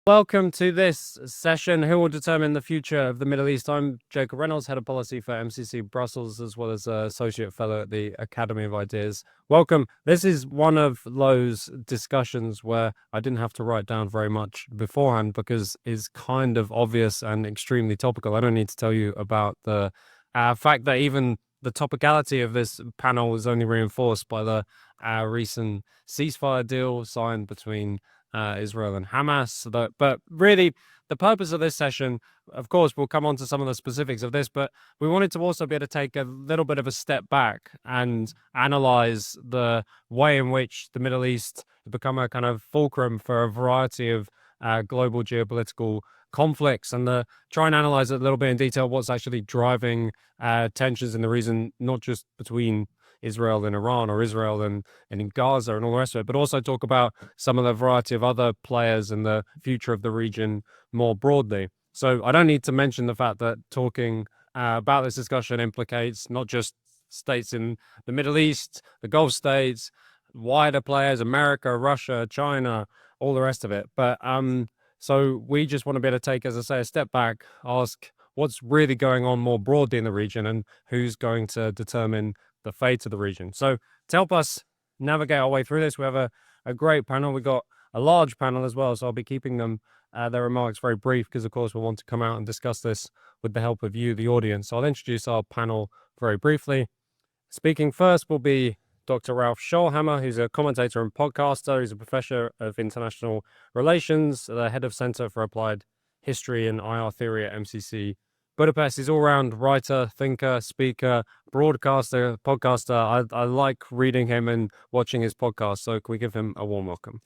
Welcome to this session, Who Will Determine the Future of the Middle East? I'm Jacob Reynolds, Head of Policy for MCC Brussels, as well as Associate Fellow at the Academy of Ideas. Welcome. This is one of those discussions where I didn't have to write down very much beforehand because it's kind of obvious and extremely topical. I don't need to tell you about the fact that even the topicality of this panel is only reinforced by the recent ceasefire deal signed between Israel and Hamas. But really, the purpose of this session, of course, we'll come on to some of the specifics of this, but we wanted to also be able to take a little bit of a step back and analyze the way in which the Middle East has become a kind of fulcrum for a variety of global geopolitical conflicts, and try and analyze it a little bit in detail what's actually driving tensions in the region, not just between Israel and Iran or Israel and in Gaza and all the rest of it, but also talk about some of the variety of other players and the future of the region more broadly. So I don't need to mention the fact that talking about this discussion implicates not just states in the Middle East, the Gulf states, wider players, America, Russia, China, all the rest of it. But so we just want to be able to take, as I say, a step back, ask what's really going on more broadly in the region and who's going to determine the fate of the region. So to help us navigate our way through this, we have a great panel. We've got a large panel as well, so I'll be keeping them their remarks very brief because, of course, we'll want to come out and discuss this with the help of you, the audience. So I'll introduce our panel very briefly. Speaking first will be Dr. Ralph Schoellhammer, who's a commentator and podcaster. He's a professor of international relations, the head of Center for Applied History and IR Theory at MCC Budapest. He's all-round writer, thinker, speaker, broadcaster, podcaster. I like reading him and watching his podcast, so can we give him a warm welcome?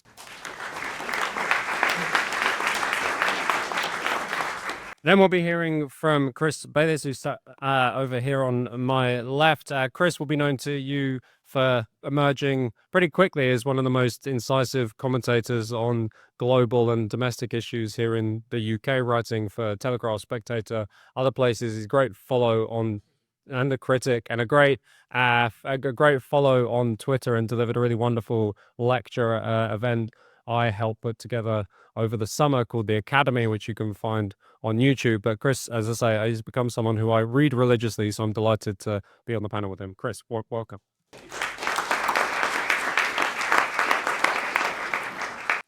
Then we'll be hearing from Chris Bayliss, who's over here on my left. Chris will be known to you for emerging pretty quickly as one of the most incisive commentators on global and domestic issues here in the UK, writing for Telegraph, Spectator, other places. He's a great follow on and a critic, and a great follow on Twitter, and delivered a really wonderful lecture event I helped put together over the summer called The Academy, which you can find on YouTube. But Chris, as I say, he's become someone who I read religiously, so I'm delighted to be on the panel with him. Chris, welcome.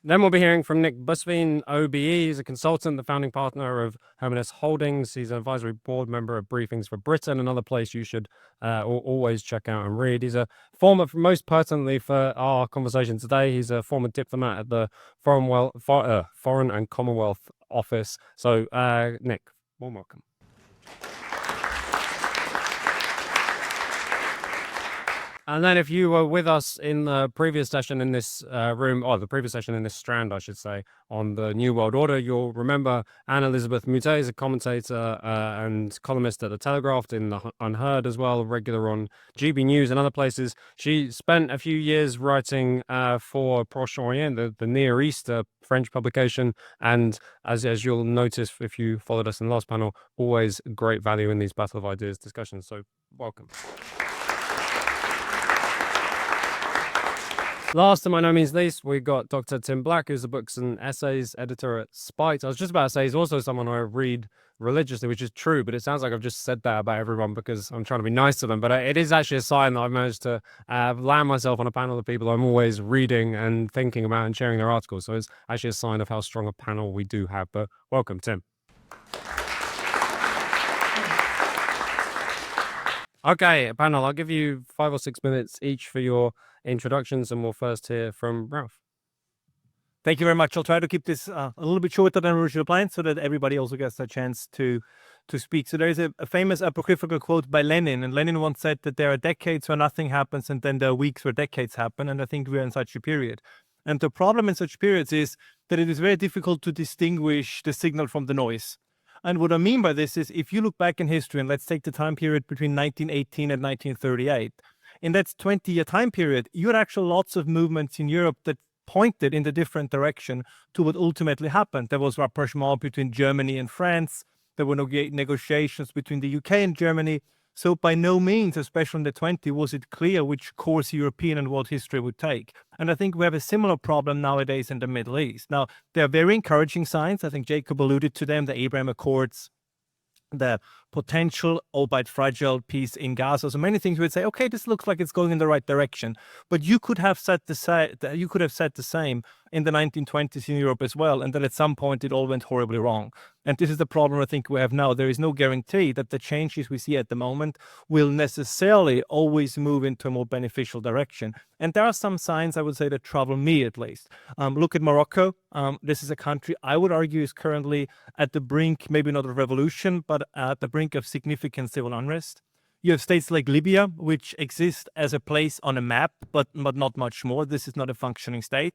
Then we'll be hearing from Nick Busvine OBE. He's a consultant, the founding partner of Herminius Holdings. He's an advisory board member of Briefings for Britain, another place you should always check out and read. He's a former, most pertinently for our conversation today, he's a former diplomat at the Foreign and Commonwealth Office. So, Nick, warm welcome. And then if you were with us in the previous session in this room, or the previous session in this strand, I should say, on the New World Order, you'll remember Anne-Elisabeth Moutet is a commentator and columnist at the Telegraph, in the UnHerd as well, regular on GB News and other places. She spent a few years writing for Proche-Orient, the Near East, French publication, and as you'll notice if you followed us in the last panel, always great value in these Battle of Ideas discussions. So welcome. Last and by no means least, we've got Dr. Tim Black, who's the books and essays editor at Spite. I was just about to say he's also someone I read religiously, which is true, but it sounds like I've just said that about everyone because I'm trying to be nice to them. But it is actually a sign that I've managed to land myself on a panel of people I'm always reading and thinking about and sharing their articles. So it's actually a sign of how strong a panel we do have. But welcome, Tim. Okay, panel, I'll give you 5 or 6 minutes each for your introductions, and we'll first hear from Ralph. Thank you very much. I'll try to keep this a little bit shorter than original planned so that everybody also gets a chance to speak. So there is a famous apocryphal quote by Lenin, and Lenin once said that there are decades where nothing happens and then there are weeks where decades happen, and I think we're in such a period. And the problem in such periods is that it is very difficult to distinguish the signal from the noise. And what I mean by this is, if you look back in history, and let's take the time period between 1918 and 1938, in that 20-year time period, you had actually lots of movements in Europe that pointed in the different direction to what ultimately happened. There was rapprochement between Germany and France. There were negotiations between the UK and Germany. So by no means, especially in the 20s, was it clear which course European and world history would take. And I think we have a similar problem nowadays in the Middle East. Now, there are very encouraging signs. I think Jacob alluded to them, the Abraham Accords, the potential, albeit fragile, peace in Gaza. So many things would say, okay, this looks like it's going in the right direction. But you could have said the same in the 1920s in Europe as well, and that at some point it all went horribly wrong. And this is the problem I think we have now. There is no guarantee that the changes we see at the moment will necessarily always move into a more beneficial direction. And there are some signs, I would say, that trouble me at least. Look at Morocco. This is a country I would argue is currently at the brink, maybe not of revolution, but at the brink of significant civil unrest. You have states like Libya, which exist as a place on a map, but not much more. This is not a functioning state.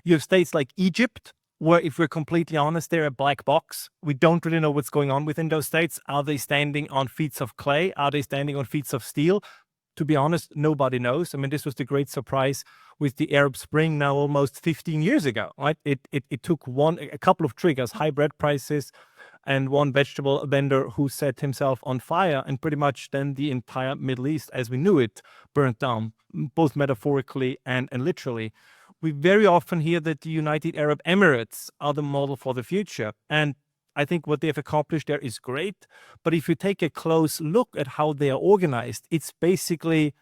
You have states like Egypt, where, if we're completely honest, they're a black box. We don't really know what's going on within those states. Are they standing on feet of clay? Are they standing on feet of steel? To be honest, nobody knows. I mean, this was the great surprise with the Arab Spring now almost 15 years ago, right? It took a couple of triggers, high bread prices, and one vegetable vendor who set himself on fire, and pretty much then the entire Middle East as we knew it burnt down, both metaphorically and literally. We very often hear that the United Arab Emirates are the model for the future. And I think what they've accomplished there is great. But if you take a close look at how they are organized, it's basically,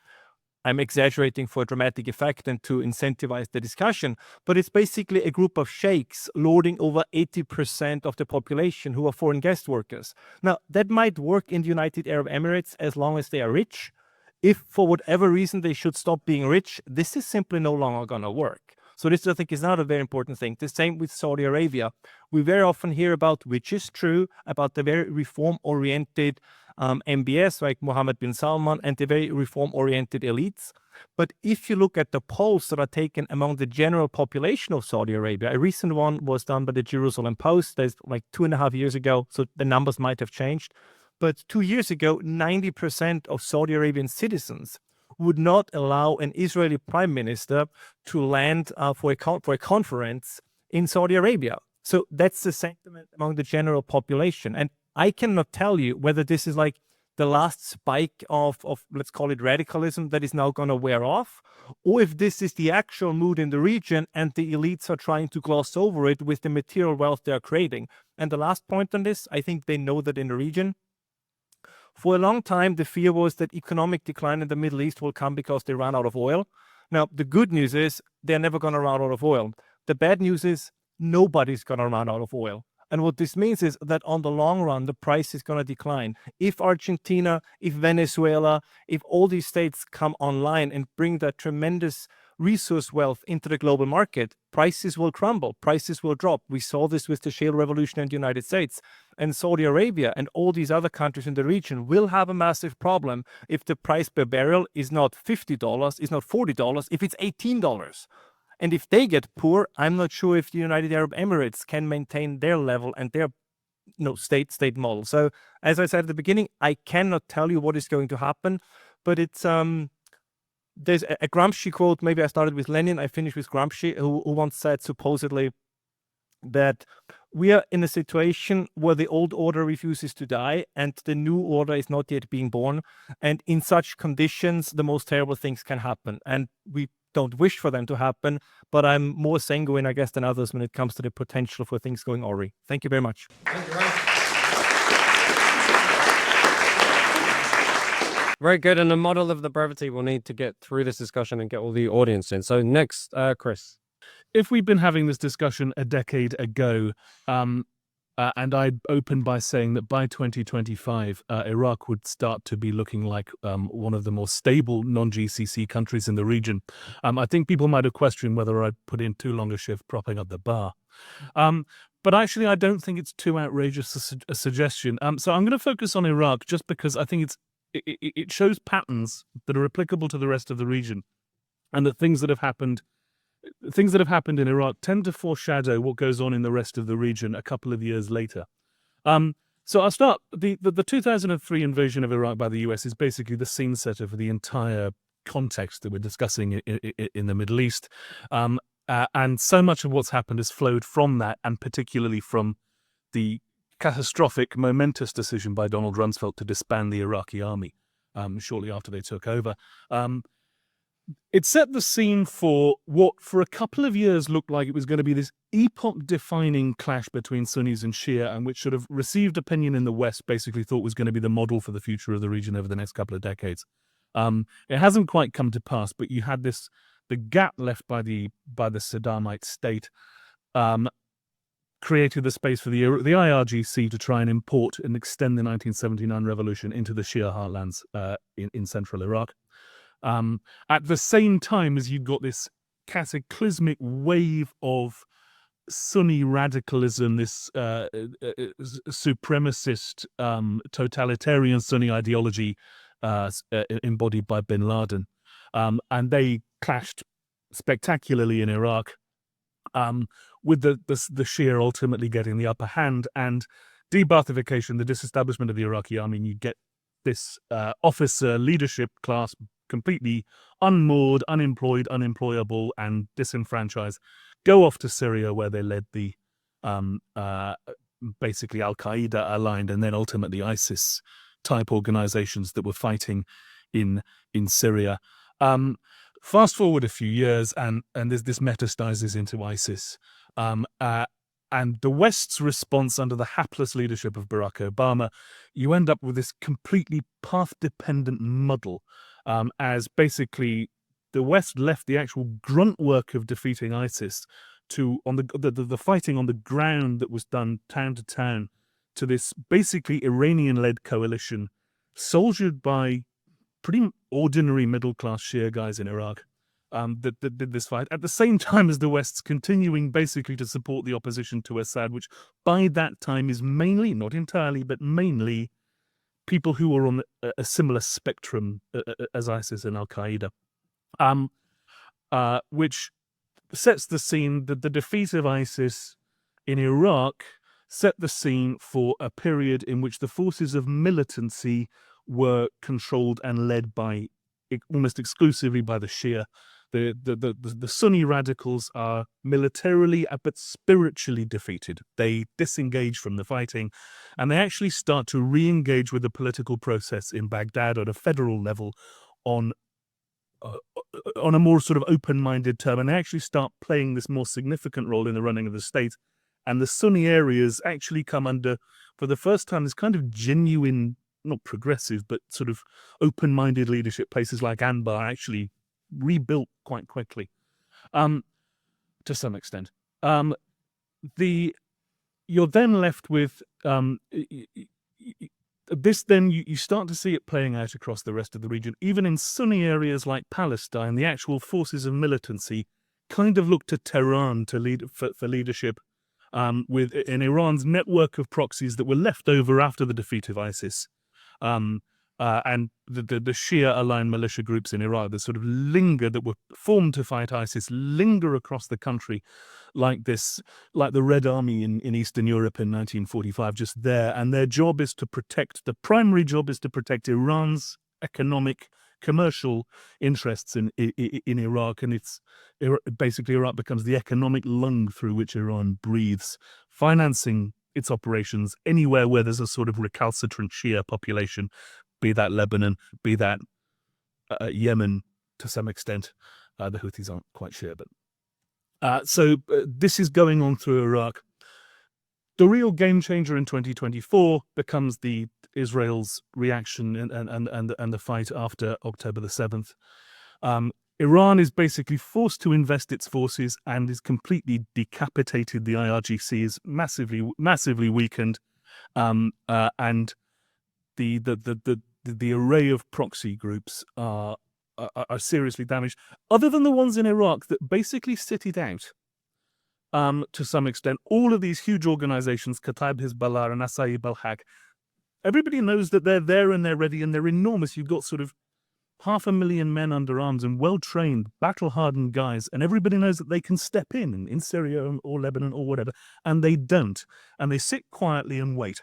I'm exaggerating for a dramatic effect and to incentivize the discussion, but it's basically a group of sheikhs lording over 80% of the population who are foreign guest workers. Now, that might work in the United Arab Emirates as long as they are rich. If for whatever reason they should stop being rich, this is simply no longer going to work. So this, I think, is not a very important thing. The same with Saudi Arabia. We very often hear about, which is true, about the very reform-oriented MBS, like Mohammed bin Salman, and the very reform-oriented elites. But if you look at the polls that are taken among the general population of Saudi Arabia, a recent one was done by the Jerusalem Post. That's like 2.5 years ago, so the numbers might have changed. But 2 years ago, 90% of Saudi Arabian citizens would not allow an Israeli prime minister to land for a conference in Saudi Arabia. So that's the sentiment among the general population. And I cannot tell you whether this is like the last spike of let's call it radicalism that is now going to wear off, or if this is the actual mood in the region and the elites are trying to gloss over it with the material wealth they are creating. And the last point on this, I think they know that in the region, for a long time, the fear was that economic decline in the Middle East will come because they ran out of oil. Now, the good news is they're never going to run out of oil. The bad news is nobody's going to run out of oil. And what this means is that on the long run, the price is going to decline. If Argentina, if Venezuela, if all these states come online and bring that tremendous resource wealth into the global market, prices will crumble, prices will drop. We saw this with the shale revolution in the United States. And Saudi Arabia and all these other countries in the region will have a massive problem if the price per barrel is not $50, is not $40, if it's $18. And if they get poor, I'm not sure if the United Arab Emirates can maintain their level and their state model. So as I said at the beginning, I cannot tell you what is going to happen, but it's there's a Gramsci quote. Maybe I started with Lenin, I finished with Gramsci, who once said supposedly that we are in a situation where the old order refuses to die and the new order is not yet being born. And in such conditions, the most terrible things can happen. And we don't wish for them to happen, but I'm more sanguine, I guess, than others when it comes to the potential for things going awry. Thank you very much. Thank you, Ralph. Very good. And the model of the brevity will need to get through this discussion and get all the audience in. So next, Chris. If we'd been having this discussion a decade ago, and I opened by saying that by 2025, Iraq would start to be looking like one of the more stable non-GCC countries in the region, I think people might have questioned whether I'd put in too long a shift propping up the bar. But actually, I don't think it's too outrageous a suggestion. So I'm going to focus on Iraq just because I think it shows patterns that are applicable to the rest of the region, and that things that have happened in Iraq tend to foreshadow what goes on in the rest of the region a couple of years later. So I'll start. The 2003 invasion of Iraq by the US is basically the scene setter for the entire context that we're discussing in the Middle East. And so much of what's happened has flowed from that, and particularly from the catastrophic, momentous decision by Donald Rumsfeld to disband the Iraqi army. shortly after they took over. It set the scene for what for a couple of years looked like it was going to be this epoch-defining clash between Sunnis and Shia, and which sort of received opinion in the West basically thought was going to be the model for the future of the region over the next couple of decades. It hasn't quite come to pass, but you had the gap left by the Saddamite state created the space for the IRGC to try and import and extend the 1979 revolution into the Shia heartlands in central Iraq. At the same time as you've got this cataclysmic wave of Sunni radicalism, this supremacist totalitarian Sunni ideology embodied by bin Laden. And they clashed spectacularly in Iraq, with the Shia ultimately getting the upper hand, and de-Baathification, the disestablishment of the Iraqi army. You get this officer leadership class completely unmoored, unemployed, unemployable, and disenfranchised, go off to Syria, where they led the basically Al-Qaeda aligned and then ultimately ISIS type organizations that were fighting in Syria. Fast forward a few years, and this metastasizes into ISIS. And the West's response under the hapless leadership of Barack Obama, you end up with this completely path-dependent muddle, as basically the West left the actual grunt work of defeating ISIS to the fighting on the ground that was done town to town to this basically Iranian-led coalition, soldiered by pretty ordinary middle-class Shia guys in Iraq. That did this fight at the same time as the West's continuing basically to support the opposition to Assad, which by that time is mainly, not entirely, but mainly people who are on a similar spectrum as ISIS and Al-Qaeda, which sets the scene that the defeat of ISIS in Iraq set the scene for a period in which the forces of militancy were controlled and led by almost exclusively by the Shia. The Sunni radicals are militarily but spiritually defeated. They disengage from the fighting, and they actually start to re-engage with the political process in Baghdad at a federal level on a more sort of open-minded term, and they actually start playing this more significant role in the running of the state. And the Sunni areas actually come under, for the first time, this kind of genuine, not progressive, but sort of open-minded leadership. Places like Anbar actually rebuilt quite quickly, to some extent. You're then left with this. Then you start to see it playing out across the rest of the region. Even in Sunni areas like Palestine, the actual forces of militancy kind of look to Tehran to lead for leadership, in Iran's network of proxies that were left over after the defeat of ISIS. And the Shia-aligned militia groups in Iraq that sort of linger, that were formed to fight ISIS, linger across the country like the Red Army in Eastern Europe in 1945, just there. And their job is to protect, the primary job is to protect Iran's economic, commercial interests in Iraq. And basically Iraq becomes the economic lung through which Iran breathes, financing its operations anywhere where there's a sort of recalcitrant Shia population, be that Lebanon, be that Yemen to some extent. The Houthis aren't quite Shia, but so this is going on through Iraq. The real game changer in 2024 becomes Israel's reaction and the fight after October the 7th. Iran is basically forced to invest its forces and is completely decapitated. The IRGC is massively weakened, and the array of proxy groups are seriously damaged, other than the ones in Iraq that basically sit it out. To some extent, all of these huge organizations, Kataib Hezbollah and Asaib al-Haq, everybody knows that they're there and they're ready and they're enormous. You've got sort of 500,000 men under arms and well-trained, battle-hardened guys, and everybody knows that they can step in Syria or Lebanon or whatever, and they don't. And they sit quietly and wait.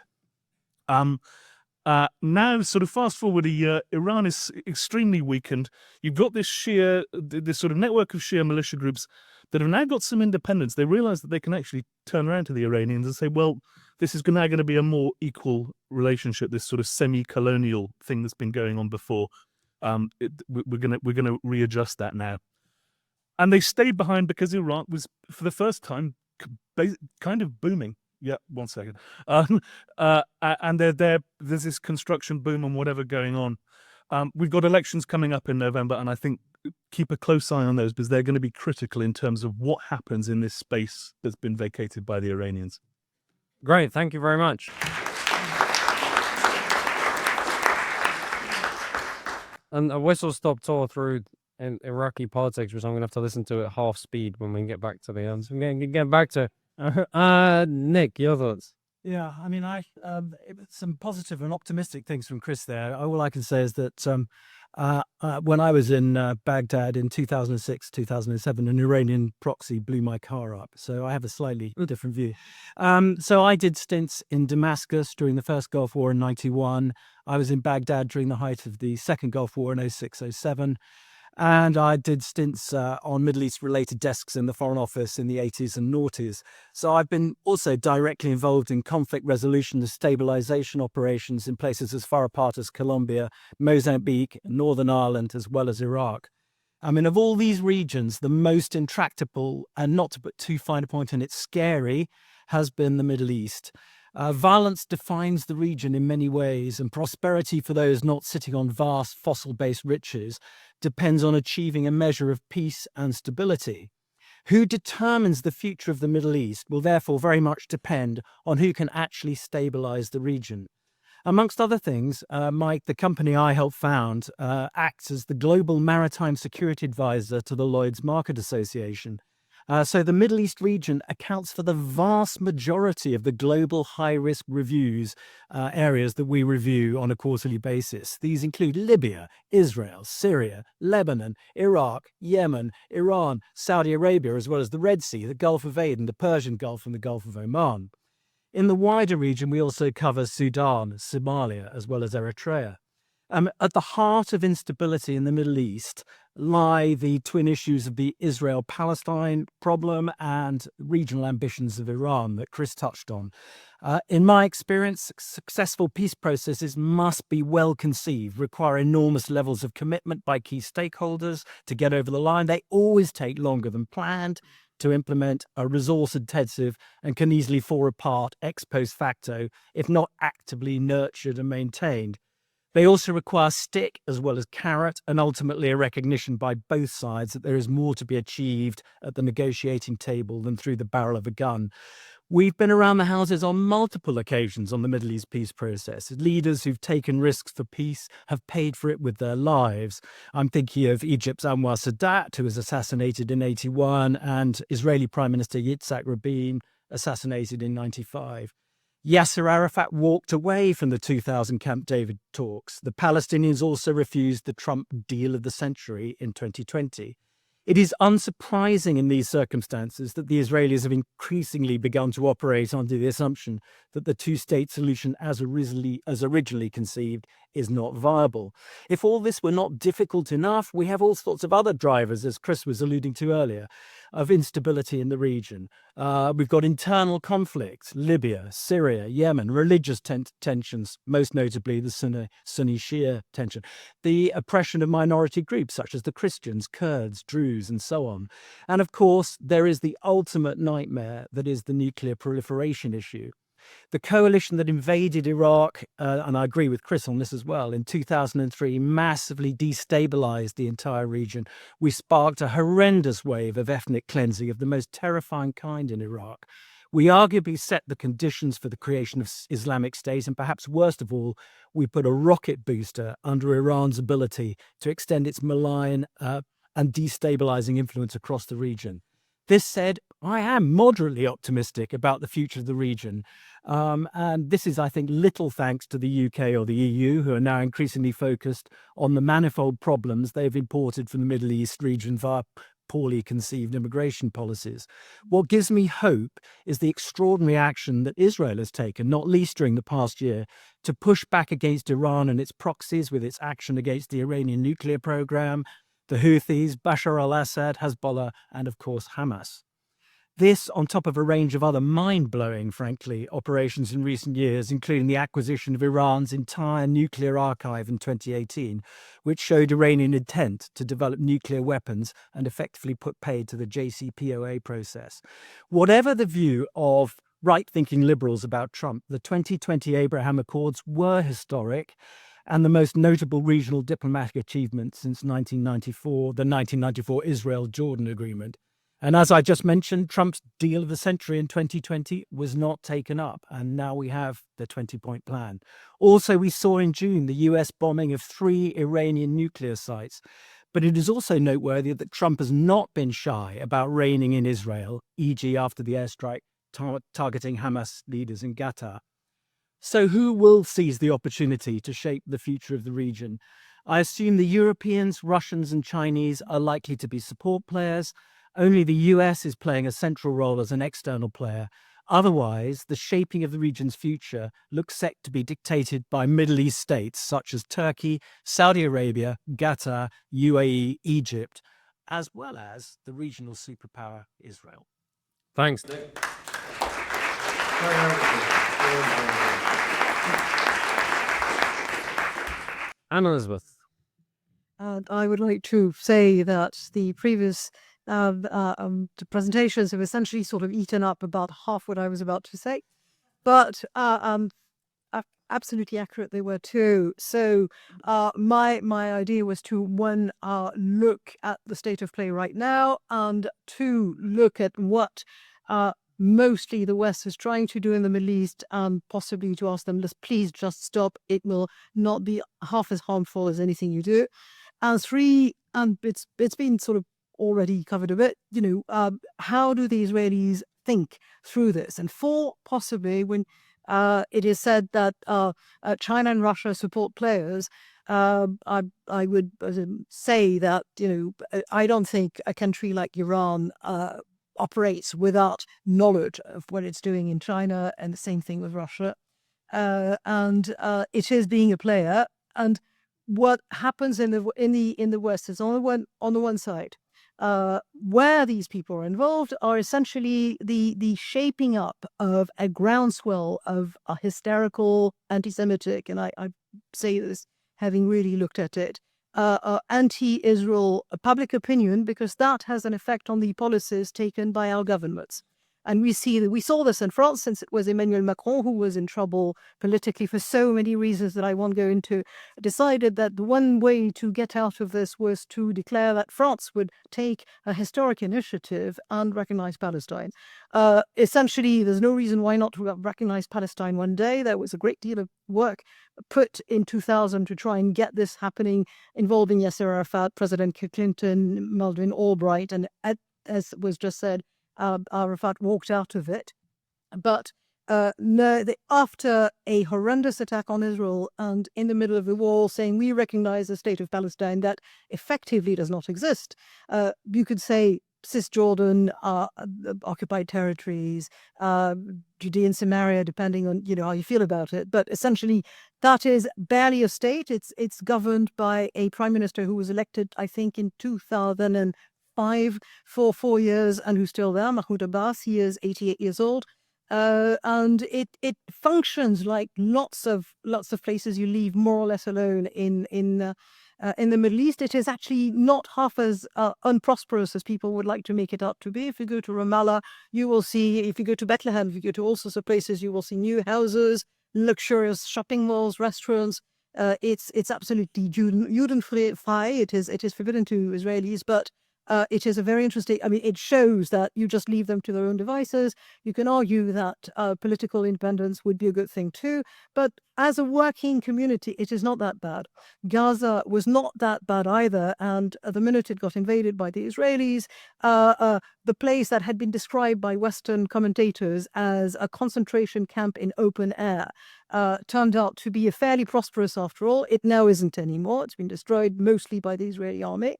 Now, sort of fast forward a year, Iran is extremely weakened. You've got this this sort of network of Shia militia groups that have now got some independence. They realize that they can actually turn around to the Iranians and say, well, this is now going to be a more equal relationship, this sort of semi-colonial thing that's been going on before. We're going to readjust that now. And they stayed behind because Iraq was, for the first time, kind of booming. Yeah, 1 second. And there's this construction boom and whatever going on. We've got elections coming up in November, and I think keep a close eye on those because they're going to be critical in terms of what happens in this space that's been vacated by the Iranians. Great, thank you very much. And a whistle-stop tour through Iraqi politics, which I'm going to have to listen to at half speed when we get back to the end. So we're going to get back to Nick, your thoughts? Yeah, I mean, some positive and optimistic things from Chris there. All I can say is that when I was in Baghdad in 2006, 2007, an Iranian proxy blew my car up. So I have a slightly different view. So I did stints in Damascus during the first Gulf War in 91. I was in Baghdad during the height of the second Gulf War in 06, 07. And I did stints on Middle East related desks in the Foreign Office in the 80s and noughties. So I've been also directly involved in conflict resolution and stabilization operations in places as far apart as Colombia, Mozambique, Northern Ireland, as well as Iraq. I mean, of all these regions, the most intractable, and not to put too fine a point on it, scary, has been the Middle East. Violence defines the region in many ways, and prosperity for those not sitting on vast fossil-based riches depends on achieving a measure of peace and stability. Who determines the future of the Middle East will therefore very much depend on who can actually stabilize the region. Amongst other things, Mike, the company I helped found, acts as the global maritime security advisor to the Lloyd's Market Association. So the Middle East region accounts for the vast majority of the global high-risk reviews areas that we review on a quarterly basis. These include Libya, Israel, Syria, Lebanon, Iraq, Yemen, Iran, Saudi Arabia, as well as the Red Sea, the Gulf of Aden, the Persian Gulf, and the Gulf of Oman. In the wider region, we also cover Sudan, Somalia, as well as Eritrea. At the heart of instability in the Middle East lie the twin issues of the Israel-Palestine problem and regional ambitions of Iran that Chris touched on. In my experience, successful peace processes must be well conceived, require enormous levels of commitment by key stakeholders to get over the line. They always take longer than planned to implement, are resource-intensive, and can easily fall apart ex post facto if not actively nurtured and maintained. They also require stick as well as carrot, and ultimately a recognition by both sides that there is more to be achieved at the negotiating table than through the barrel of a gun. We've been around the houses on multiple occasions on the Middle East peace process. Leaders who've taken risks for peace have paid for it with their lives. I'm thinking of Egypt's Anwar Sadat, who was assassinated in 81, and Israeli Prime Minister Yitzhak Rabin, assassinated in 95. Yasser Arafat walked away from the 2000 Camp David talks. The Palestinians also refused the Trump deal of the century in 2020. It is unsurprising in these circumstances that the Israelis have increasingly begun to operate under the assumption that the two-state solution as originally conceived is not viable. If all this were not difficult enough, we have all sorts of other drivers, as Chris was alluding to earlier, of instability in the region. We've got internal conflicts, Libya, Syria, Yemen, religious tensions, most notably the Sunni-Shia tension, the oppression of minority groups such as the Christians, Kurds, Druze, and so on. And of course, there is the ultimate nightmare that is the nuclear proliferation issue. The coalition that invaded Iraq, and I agree with Chris on this as well, in 2003 massively destabilized the entire region. We sparked a horrendous wave of ethnic cleansing of the most terrifying kind in Iraq. We arguably set the conditions for the creation of Islamic State, and perhaps worst of all, we put a rocket booster under Iran's ability to extend its malign and destabilizing influence across the region. This said, I am moderately optimistic about the future of the region. And this is, I think, little thanks to the UK or the EU, who are now increasingly focused on the manifold problems they've imported from the Middle East region via poorly conceived immigration policies. What gives me hope is the extraordinary action that Israel has taken, not least during the past year, to push back against Iran and its proxies with its action against the Iranian nuclear program, the Houthis, Bashar al-Assad, Hezbollah, and of course Hamas. This, on top of a range of other mind-blowing, frankly, operations in recent years, including the acquisition of Iran's entire nuclear archive in 2018, which showed Iranian intent to develop nuclear weapons and effectively put paid to the JCPOA process. Whatever the view of right-thinking liberals about Trump, the 2020 Abraham Accords were historic and the most notable regional diplomatic achievement since 1994, the 1994 Israel-Jordan Agreement. And as I just mentioned, Trump's deal of the century in 2020 was not taken up, and now we have the 20-point plan. Also, we saw in June the US bombing of 3 Iranian nuclear sites. But it is also noteworthy that Trump has not been shy about reining in Israel, e.g. after the airstrike targeting Hamas leaders in Gaza. So who will seize the opportunity to shape the future of the region? I assume the Europeans, Russians and Chinese are likely to be support players. Only the US is playing a central role as an external player. Otherwise, the shaping of the region's future looks set to be dictated by Middle East states such as Turkey, Saudi Arabia, Qatar, UAE, Egypt, as well as the regional superpower Israel. Thanks, Nick. Anne-Elisabeth. I would like to say that the previous the presentations have essentially sort of eaten up about half what I was about to say, but absolutely accurate they were too. So my idea was to look at the state of play right now, and to look at what mostly the West is trying to do in the Middle East, and possibly to ask them, let's please just stop. It will not be half as harmful as anything you do. And 3, and it's been sort of already covered a bit, how do the Israelis think through this? And 4, possibly when it is said that China and Russia support players, I would say that, I don't think a country like Iran operates without knowledge of what it's doing in China, and the same thing with Russia. And it is being a player. And what happens in the West is on the one side, where these people are involved are essentially the shaping up of a groundswell of a hysterical anti-Semitic, and I say this having really looked at it, anti-Israel public opinion, because that has an effect on the policies taken by our governments. And we saw this in France, since it was Emmanuel Macron, who was in trouble politically for so many reasons that I won't go into, decided that the one way to get out of this was to declare that France would take a historic initiative and recognize Palestine. Essentially, there's no reason why not to recognize Palestine one day. There was a great deal of work put in 2000 to try and get this happening, involving Yasser Arafat, President Clinton, Madeleine Albright, and as was just said, Arafat walked out of it. But after a horrendous attack on Israel, and in the middle of the war, saying we recognize the state of Palestine that effectively does not exist, you could say Cisjordan, occupied territories, Judea and Samaria, depending on how you feel about it. But essentially, that is barely a state. It's governed by a prime minister who was elected, I think, in 2005 for 4 years, and who's still there, Mahmoud Abbas. He is 88 years old, and it functions like lots of places you leave more or less alone in the Middle East. It is actually not half as unprosperous as people would like to make it out to be. If you go to Ramallah, you will see. If you go to Bethlehem, if you go to all sorts of places, you will see new houses, luxurious shopping malls, restaurants. It's absolutely Judenfrei. It is forbidden to Israelis, but it is a very interesting, it shows that you just leave them to their own devices. You can argue that political independence would be a good thing too, but as a working community, it is not that bad. Gaza was not that bad either, and the minute it got invaded by the Israelis, the place that had been described by Western commentators as a concentration camp in open air turned out to be a fairly prosperous after all. It now isn't anymore. It's been destroyed mostly by the Israeli army.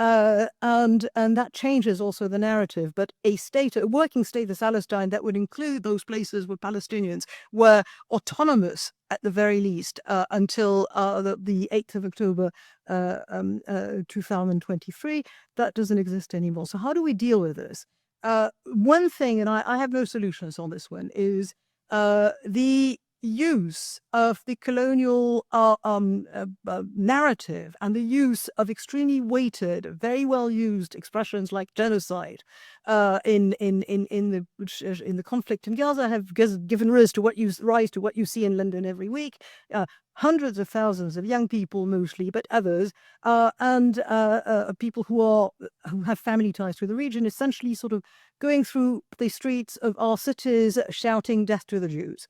and that changes also the narrative. But a working state of Palestine that would include those places where Palestinians were autonomous at the very least until the 8th of October 2023, that doesn't exist anymore. So how do we deal with this? One thing, and I have no solutions on this one, is the use of the colonial narrative and the use of extremely weighted, very well used expressions like genocide in the conflict in Gaza have given rise to what you see in London every week. Hundreds of thousands of young people, mostly, but others, and people who have family ties to the region, essentially sort of going through the streets of our cities shouting "Death to the Jews."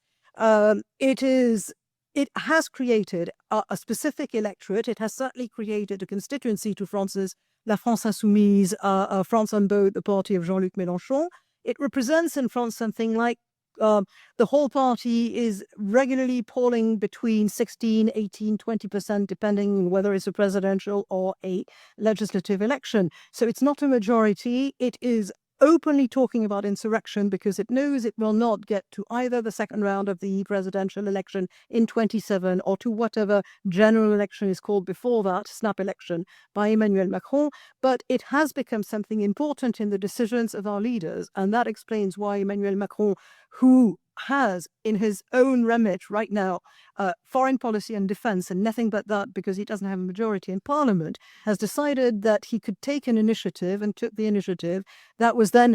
It has created a specific electorate. It has certainly created a constituency to France's La France Insoumise, France on Both, the party of Jean-Luc Mélenchon. It represents in France something like the whole party is regularly polling between 16, 18, 20%, depending on whether it's a presidential or a legislative election. So it's not a majority. It is openly talking about insurrection because it knows it will not get to either the second round of the presidential election in 27 or to whatever general election is called before that, snap election by Emmanuel Macron. But it has become something important in the decisions of our leaders. And that explains why Emmanuel Macron, who has in his own remit right now foreign policy and defense and nothing but that because he doesn't have a majority in parliament, has decided that he could take an initiative and took the initiative that was then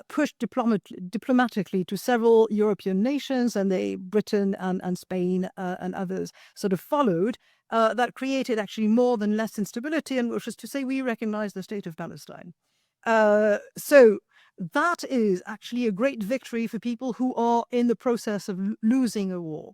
pushed diplomatically to several European nations, and Britain and Spain and others sort of followed. That created actually more than less instability, and which is to say we recognize the state of Palestine. So that is actually a great victory for people who are in the process of losing a war.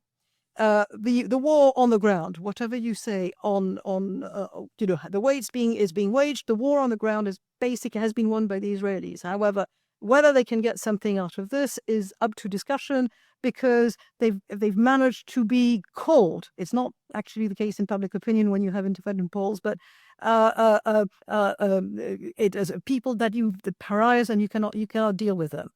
The war on the ground, whatever you say on the way is being waged, the war on the ground has been won by the Israelis. However, whether they can get something out of this is up to discussion, because they've managed to be called. It's not actually the case in public opinion when you have independent polls, but it is people that the pariahs, and you cannot deal with them.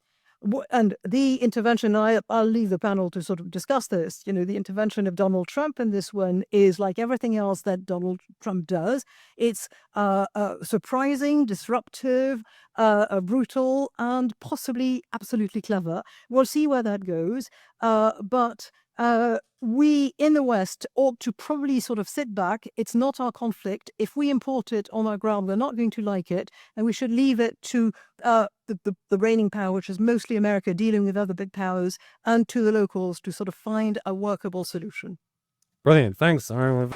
And the intervention, I'll leave the panel to sort of discuss this. The intervention of Donald Trump in this one is like everything else that Donald Trump does. It's surprising, disruptive, brutal, and possibly absolutely clever. We'll see where that goes. But we in the West ought to probably sort of sit back. It's not our conflict. If we import it on our ground, we're not going to like it, and we should leave it to the reigning power, which is mostly America, dealing with other big powers, and to the locals to sort of find a workable solution. Brilliant. Thanks. I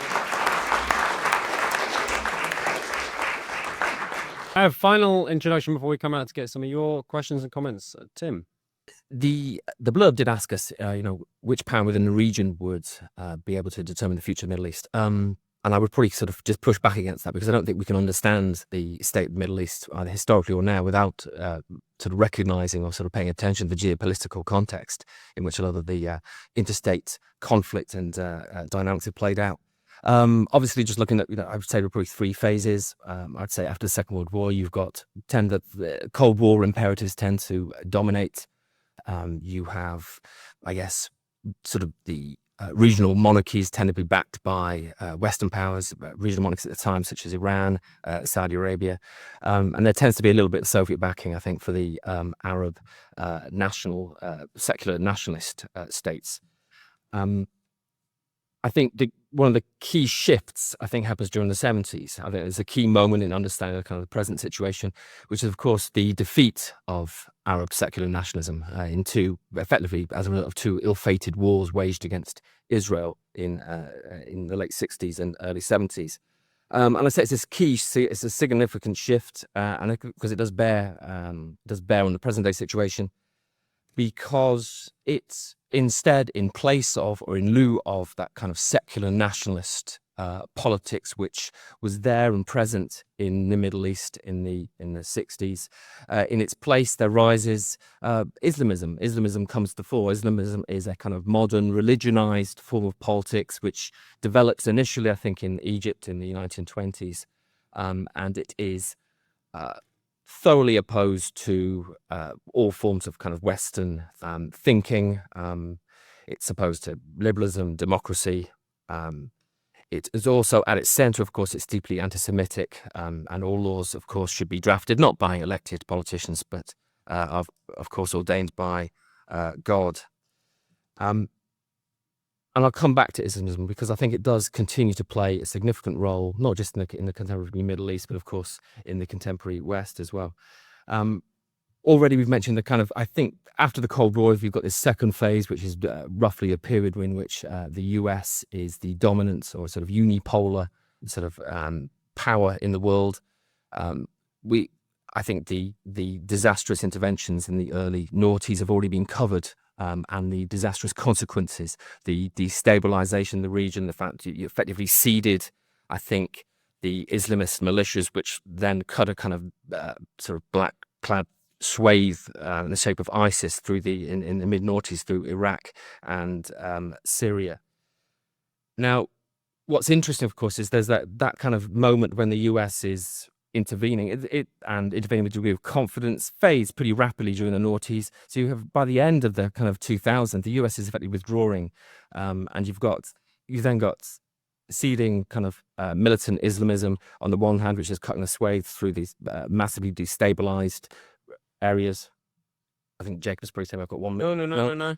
have final introduction before we come out to get some of your questions and comments. Tim. The blurb did ask us, which power within the region would be able to determine the future of the Middle East. And I would probably sort of just push back against that, because I don't think we can understand the state of the Middle East, either historically or now, without sort of recognizing or sort of paying attention to the geopolitical context in which a lot of the interstate conflict and dynamics have played out. Obviously, just looking at, I would say there are probably three phases. I'd say after the Second World War, you've got the Cold War imperatives tend to dominate. You have, I guess, sort of the regional monarchies tend to be backed by Western powers, regional monarchies at the time, such as Iran, Saudi Arabia. And there tends to be a little bit of Soviet backing, I think, for the Arab secular nationalist states. I think one of the key shifts, happens during the 70s. I think there's a key moment in understanding the kind of the present situation, which is, of course, the defeat of Arab secular nationalism effectively as a result of two ill-fated wars waged against Israel in the late 60s and early 70s. And I say it's a significant shift, and because it does bear on the present day situation, because it's instead in place of, or in lieu of, that kind of secular nationalist politics which was there and present in the Middle East in the 60s. In its place there rises Islamism. Islamism comes to the fore. Islamism is a kind of modern religionized form of politics which develops initially, I think, in Egypt in the 1920s. and it is thoroughly opposed to all forms of kind of Western thinking. It's opposed to liberalism, democracy. It is also at its center, of course, it's deeply anti-Semitic, and all laws, of course, should be drafted not by elected politicians, but of course, ordained by God. And I'll come back to Islamism because I think it does continue to play a significant role, not just in the contemporary Middle East, but of course in the contemporary West as well. Already we've mentioned the kind of, I think after the Cold War, we've got this second phase, which is roughly a period in which the US is the dominant or sort of unipolar sort of power in the world. I think the disastrous interventions in the early noughties have already been covered, and the disastrous consequences, the destabilization of the region, the fact that you effectively seeded, I think, the Islamist militias, which then cut a kind of sort of black-clad swathe in the shape of ISIS through in the mid-noughties through Iraq and Syria. Now, what's interesting, of course, is there's that kind of moment when the US is intervening, and intervening with a degree of confidence, fades pretty rapidly during the noughties. So you have, by the end of the kind of 2000s, the US is effectively withdrawing, and you've then got seeding kind of militant Islamism on the one hand, which is cutting a swathe through these massively destabilized areas. I think Jacob's probably saying I've got 1 minute.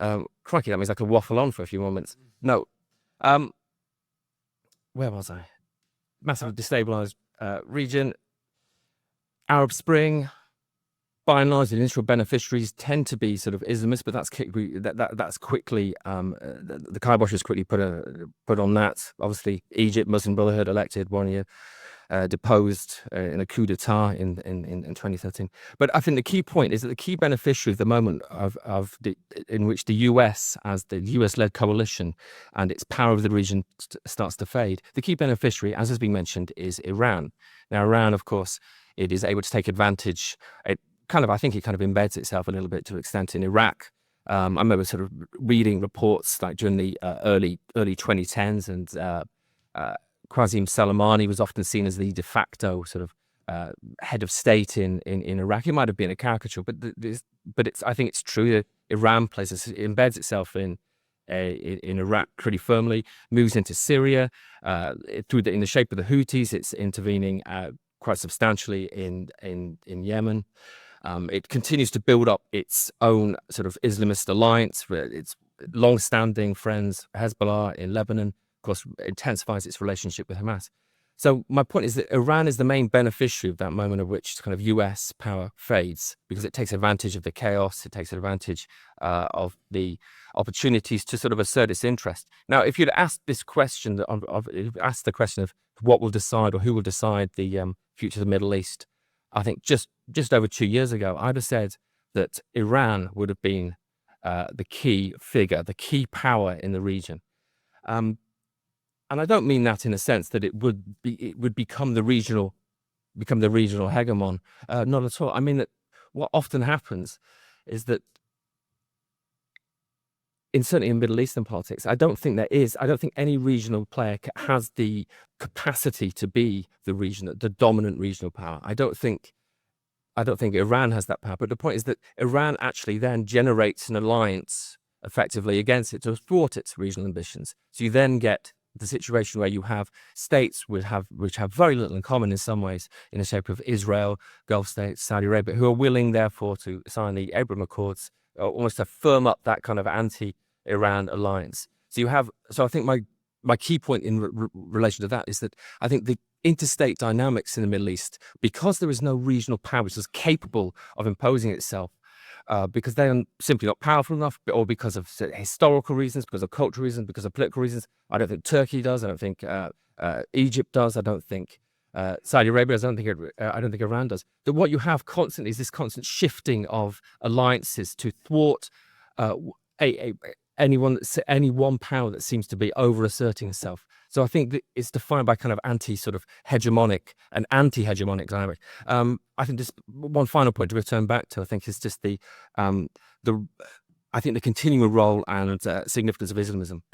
No. Crikey, that means I could waffle on for a few more minutes. No. Where was I? Massively destabilized region. Arab Spring, by and large, the initial beneficiaries tend to be sort of Islamists, but that's quickly the kibosh is quickly put on that. Obviously, Egypt, Muslim Brotherhood elected 1 year, deposed in a coup d'etat in 2013. But I think the key point is that the key beneficiary of the moment in which the US, as the US-led coalition and its power over the region starts to fade, the key beneficiary, as has been mentioned, is Iran. Now, Iran, of course, it is able to take advantage. I think it kind of embeds itself a little bit to an extent in Iraq. I remember sort of reading reports like during the early 2010s, and Qasem Soleimani was often seen as the de facto sort of head of state in Iraq. It might have been a caricature, but I think it's true that Iran embeds itself in Iraq pretty firmly, moves into Syria in the shape of the Houthis. It's intervening quite substantially in Yemen. It continues to build up its own sort of Islamist alliance. Its long-standing friends Hezbollah in Lebanon, of course, intensifies its relationship with Hamas. So my point is that Iran is the main beneficiary of that moment of which kind of US power fades, because it takes advantage of the chaos, it takes advantage of the opportunities to sort of assert its interest. Now, if you'd asked this question, asked the question of what will decide or who will decide the future of the Middle East, I think just over 2 years ago, I'd have said that Iran would have been the key figure, the key power in the region. And I don't mean that in a sense that it would become the regional hegemon. Not at all. I mean that what often happens is that certainly in Middle Eastern politics, I don't think any regional player has the capacity to be the dominant regional power. I don't think Iran has that power. But the point is that Iran actually then generates an alliance effectively against it to thwart its regional ambitions. So you then get the situation where you have states which have very little in common in some ways, in the shape of Israel, Gulf states, Saudi Arabia, who are willing therefore to sign the Abraham Accords, almost to firm up that kind of anti-Iran alliance. So I think my key point in relation to that is that I think the interstate dynamics in the Middle East, because there is no regional power which is capable of imposing itself, because they are simply not powerful enough, or because of historical reasons, because of cultural reasons, because of political reasons. I don't think Turkey does. I don't think Egypt does. I don't think Saudi Arabia does. I don't think Iran does. That what you have constantly is this constant shifting of alliances to thwart any one power that seems to be over-asserting itself. So I think that it's defined by kind of anti-hegemonic and anti-hegemonic dynamic. I think just one final point to return back to, I think, is just the continuing role and significance of Islamism.